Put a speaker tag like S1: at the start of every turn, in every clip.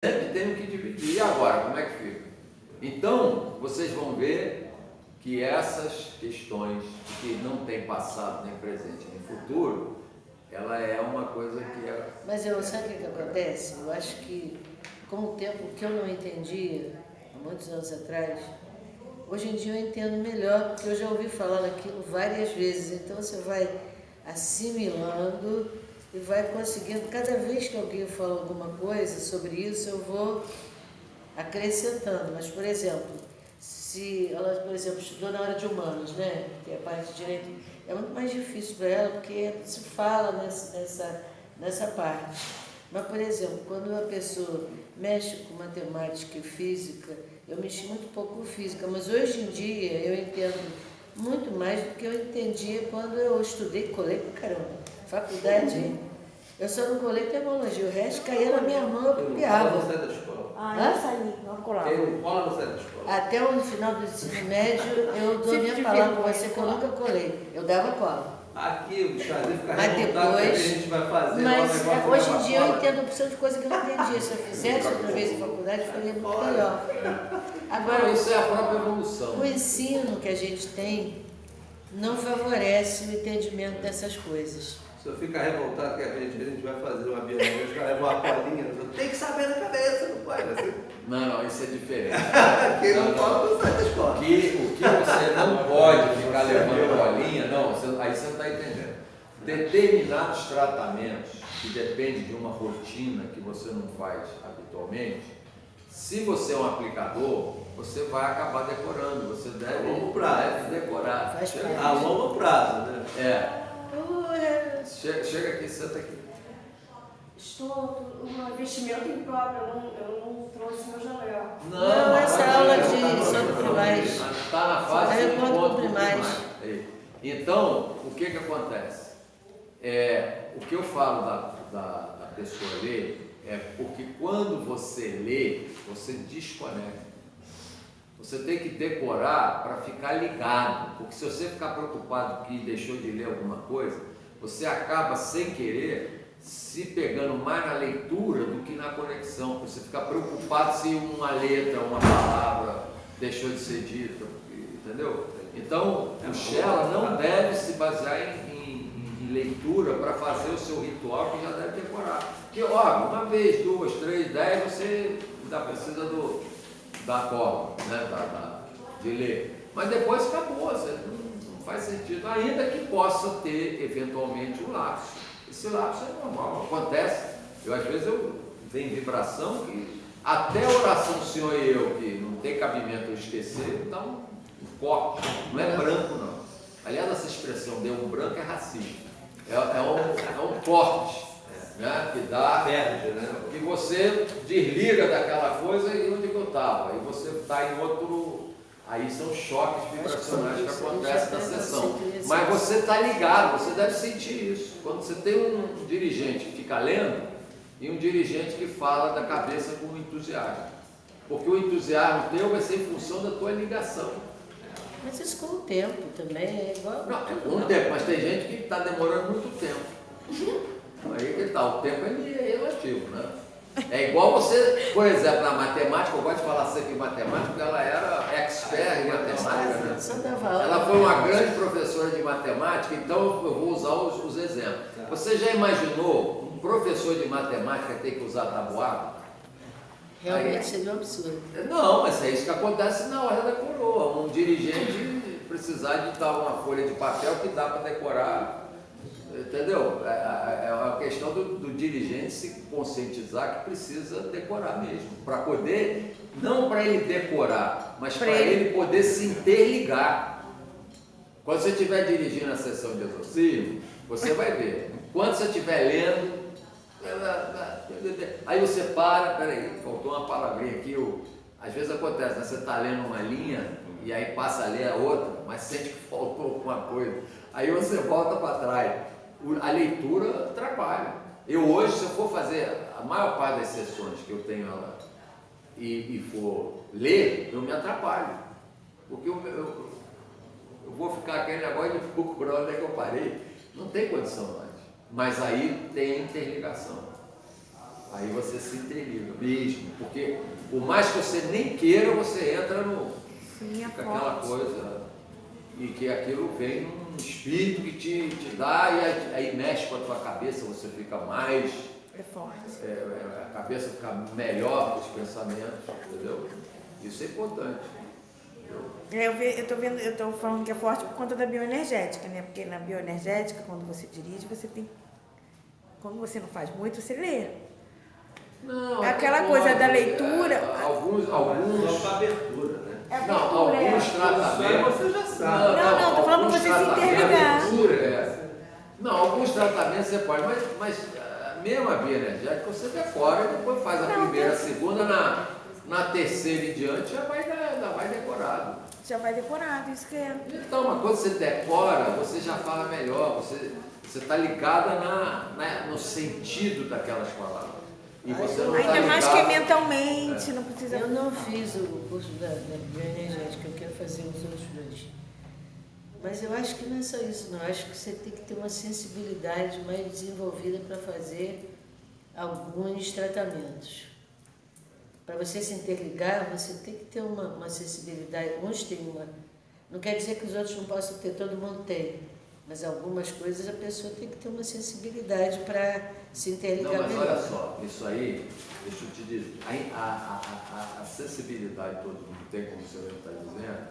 S1: sempre tem que dividir. E agora, como é que fica? Então, vocês vão ver que essas questões que não tem passado, nem presente, nem futuro, ela é uma coisa que é...
S2: Mas sabe o que acontece? Eu acho que, com o tempo que eu não entendia, há muitos anos atrás, hoje em dia eu entendo melhor, porque eu já ouvi falar daquilo várias vezes. Então você vai assimilando e vai conseguindo. Cada vez que alguém fala alguma coisa sobre isso, eu vou acrescentando. Mas, por exemplo, se ela, por exemplo, estudou na área de humanos, né, que é a parte de direito, é muito mais difícil para ela, porque se fala nessa parte. Mas, por exemplo, quando uma pessoa mexe com matemática e física, eu mexi muito pouco com física, mas hoje em dia eu entendo muito mais do que eu entendia quando eu estudei, colei pra caramba. Faculdade, eu só não colei termologia, o resto caía na minha mão, eu copiava.
S3: Não sai da escola.
S4: Eu saí, não colava.
S3: Eu cola não sai da escola.
S2: Até o final do ensino médio, eu dou minha palavra para você que eu nunca colei. Eu dava cola.
S3: Aqui o Xavier fica
S2: Mas
S3: revoltado que a
S2: depois,
S3: gente vai fazer.
S2: mas
S3: lá,
S2: hoje em dia eu entendo a opção de coisa que eu não entendia. Se eu fizesse outra vez em faculdade, faria muito melhor. Agora,
S1: Isso é a própria evolução.
S2: o ensino que a gente tem não favorece o entendimento dessas coisas.
S3: O senhor fica revoltado que a gente vai fazer uma biologia, os caras levam uma colinha, tem que saber na cabeça, não pode assim.
S1: Não, isso é diferente.
S3: Quem não pode não sai da escola.
S1: O que você não pode ficar levando bolinha, não, aí você não está entendendo. Determinados tratamentos que dependem de uma rotina que você não faz habitualmente, se você é um aplicador, você vai acabar decorando, você deve,
S3: longo prazo.
S1: deve decorar.
S2: Faz parte.
S3: A longo prazo, né?
S1: É. Chega aqui, senta aqui.
S4: Estou um investimento impróprio, eu não trouxe meu janeiro.
S2: Não, essa aula de sobre primais.
S1: Está na fase de encontro primais. Então, o que acontece? O que eu falo da pessoa ler é porque quando você lê, você desconecta. Você tem que decorar para ficar ligado, porque se você ficar preocupado que deixou de ler alguma coisa, você acaba sem querer se pegando mais na leitura do que na conexão. Você fica preocupado se uma letra, uma palavra deixou de ser dita, entendeu? Então, o Shella não deve se basear em leitura para fazer o seu ritual, que já deve decorar. Porque, ó, uma vez, 2, 3, 10, você ainda precisa da cola, né? De ler. Mas depois acabou, você não faz sentido, ainda que possa ter eventualmente um lapso. Esse lapso é normal, acontece. Às vezes eu tenho vibração que até a oração Senhor e eu, que não tem cabimento eu esquecer, dá um corte, não é branco não. Aliás, essa expressão deu um branco é racista, é um corte, né? Que dá,
S3: Perde, né?
S1: que você desliga daquela coisa e onde que eu estava, aí você está em outro, aí são choques vibracionais que acontecem na sessão, mas você está ligado, você deve sentir isso, quando você tem um dirigente que fica lendo e um dirigente que fala da cabeça com entusiasmo, porque o entusiasmo teu vai ser em função da tua ligação.
S2: Mas isso com o tempo também é igual.
S1: Não, é com o tempo, mas tem gente que está demorando muito tempo. Aí que tá, o tempo é relativo, né? É igual você, por exemplo, na matemática, eu gosto de falar sempre em matemática, porque ela era expert em matemática, né? Ela foi uma grande professora de matemática, então eu vou usar os exemplos. Você já imaginou um professor de matemática ter que usar tabuada?
S2: Realmente seria um absurdo.
S1: Não, mas é isso que acontece na hora da coroa. Um dirigente precisar de dar uma folha de papel que dá para decorar, entendeu? É uma questão do dirigente se conscientizar que precisa decorar mesmo, para poder, não para ele decorar, mas para ele poder se interligar. Quando você estiver dirigindo a sessão de exorcismo, você vai ver. Quando você estiver lendo, aí você peraí, faltou uma palavrinha aqui, às vezes acontece, né? Você está lendo uma linha e aí passa a ler a outra, mas sente que faltou alguma coisa, aí você volta para trás. A leitura trabalha. Eu hoje, se eu for fazer a maior parte das sessões que eu tenho lá e for ler, eu me atrapalho, porque eu vou ficar aquele negócio de procurar onde é que eu parei, não tem condição mais. Mas aí tem interligação. Aí você se interliga mesmo, porque por mais que você nem queira, você entra no...
S5: Sim, é
S1: fica aquela
S5: forte.
S1: coisa, e que aquilo vem num espírito que te dá, e aí mexe com a tua cabeça, você fica mais...
S5: É forte.
S1: a cabeça fica melhor com os pensamentos, entendeu? Isso é importante.
S5: Eu estou falando que é forte por conta da bioenergética, né? Porque na bioenergética, quando você dirige, você tem... Quando você não faz muito, você lê.
S1: Não,
S5: Aquela coisa da leitura...
S1: Alguns
S3: Só para abertura, né?
S1: não, alguns tratamentos...
S3: Você já sabe.
S5: Não, tô falando pra você se interligar.
S1: Não, alguns tratamentos você pode, mas mesmo a bioenergética você decora e depois faz a primeira, a segunda, na terceira e diante já vai decorado.
S5: Já vai decorado, isso que é.
S1: Então, uma coisa que você decora, você já fala melhor, você está ligada no sentido daquelas palavras. E você não
S5: Ainda
S1: tá
S5: mais
S1: ligado...
S5: que mentalmente, não precisa...
S2: Eu não fiz o curso da bioenergética, eu quero fazer os outros dois. Mas eu acho que não é só isso, não. Eu acho que você tem que ter uma sensibilidade mais desenvolvida para fazer alguns tratamentos. Para você se interligar, você tem que ter uma sensibilidade. Uns têm uma... Não quer dizer que os outros não possam ter, todo mundo tem. Mas algumas coisas a pessoa tem que ter uma sensibilidade para se interligar
S1: Não, mas
S2: melhor.
S1: olha só, isso aí, deixa eu te dizer, a sensibilidade todo mundo tem, como o senhor está dizendo,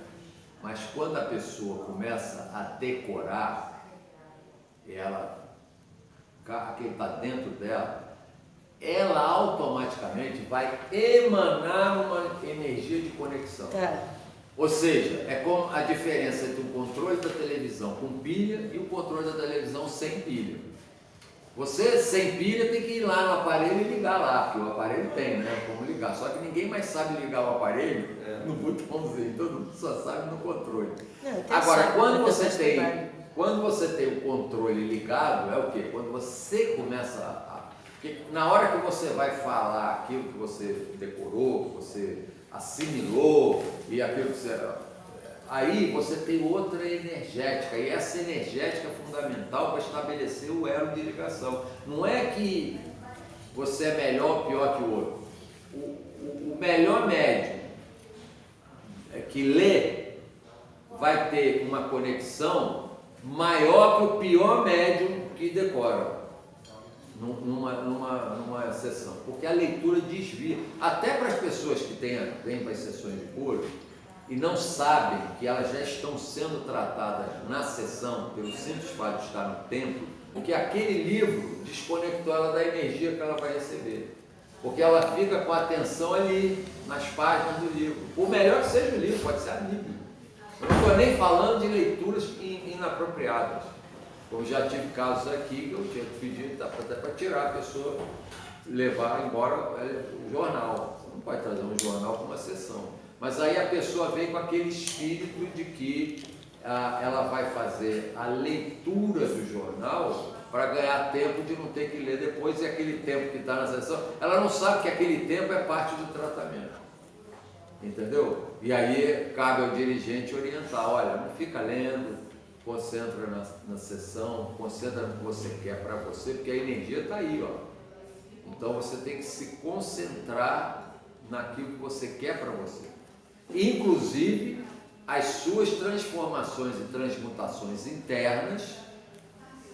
S1: mas quando a pessoa começa a decorar, aquele está dentro dela, ela automaticamente vai emanar uma energia de conexão.
S2: Tá.
S1: Ou seja, é como a diferença entre o controle da televisão com pilha e o controle da televisão sem pilha. Você sem pilha tem que ir lá no aparelho e ligar lá, porque o aparelho tem, né? Como ligar. Só que ninguém mais sabe ligar o aparelho no botãozinho, todo mundo só sabe no controle. Agora, quando você tem o controle ligado, é o quê? Quando você começa porque na hora que você vai falar aquilo que você decorou, que você assimilou e aquilo que você... Aí você tem outra energética, e essa energética é fundamental para estabelecer o elo de ligação. Não é que você é melhor ou pior que o outro. O melhor médium que lê vai ter uma conexão maior que o pior médium que decora numa sessão, porque a leitura desvia, até para as pessoas que vêm para as sessões de cura e não sabem que elas já estão sendo tratadas na sessão pelo simples fato de estar no templo, porque aquele livro desconectou ela da energia que ela vai receber, porque ela fica com a atenção ali nas páginas do livro, por melhor que seja o livro, pode ser a Bíblia. Eu não estou nem falando de leituras inapropriadas. Eu já tive casos aqui que eu tinha que pedir até para tirar a pessoa, levar embora o jornal. Você não pode trazer um jornal para uma sessão. Mas aí a pessoa vem com aquele espírito de que ela vai fazer a leitura do jornal para ganhar tempo de não ter que ler depois, e aquele tempo que está na sessão, ela não sabe que aquele tempo é parte do tratamento. Entendeu? E aí cabe ao dirigente orientar, olha, não fica lendo, concentra na sessão, concentra no que você quer para você, porque a energia está aí, ó. Então você tem que se concentrar naquilo que você quer para você. Inclusive as suas transformações e transmutações internas,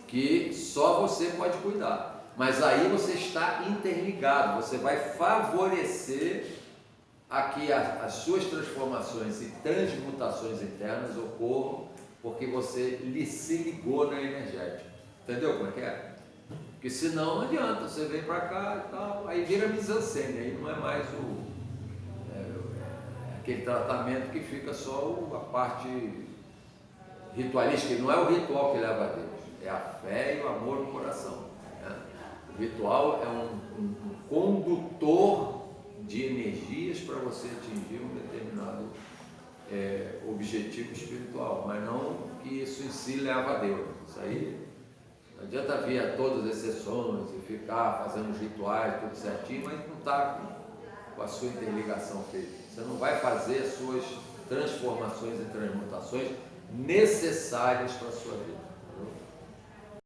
S1: que só você pode cuidar. Mas aí você está interligado, você vai favorecer a que as suas transformações e transmutações internas ocorram, porque você se ligou na energética. Entendeu como é que é? Porque senão não adianta, você vem para cá e tal, aí vira mise-en-scène, aí não é mais aquele tratamento que fica só a parte ritualística, não é o ritual que leva a Deus, é a fé e o amor no coração. Né? O ritual é um condutor de energias para você atingir um determinado objetivo espiritual, mas não que isso em si leva a Deus. Isso aí não adianta vir a todas as sessões e ficar fazendo os rituais, tudo certinho, mas não está com a sua interligação feita. Você não vai fazer as suas transformações e transmutações necessárias para a sua vida.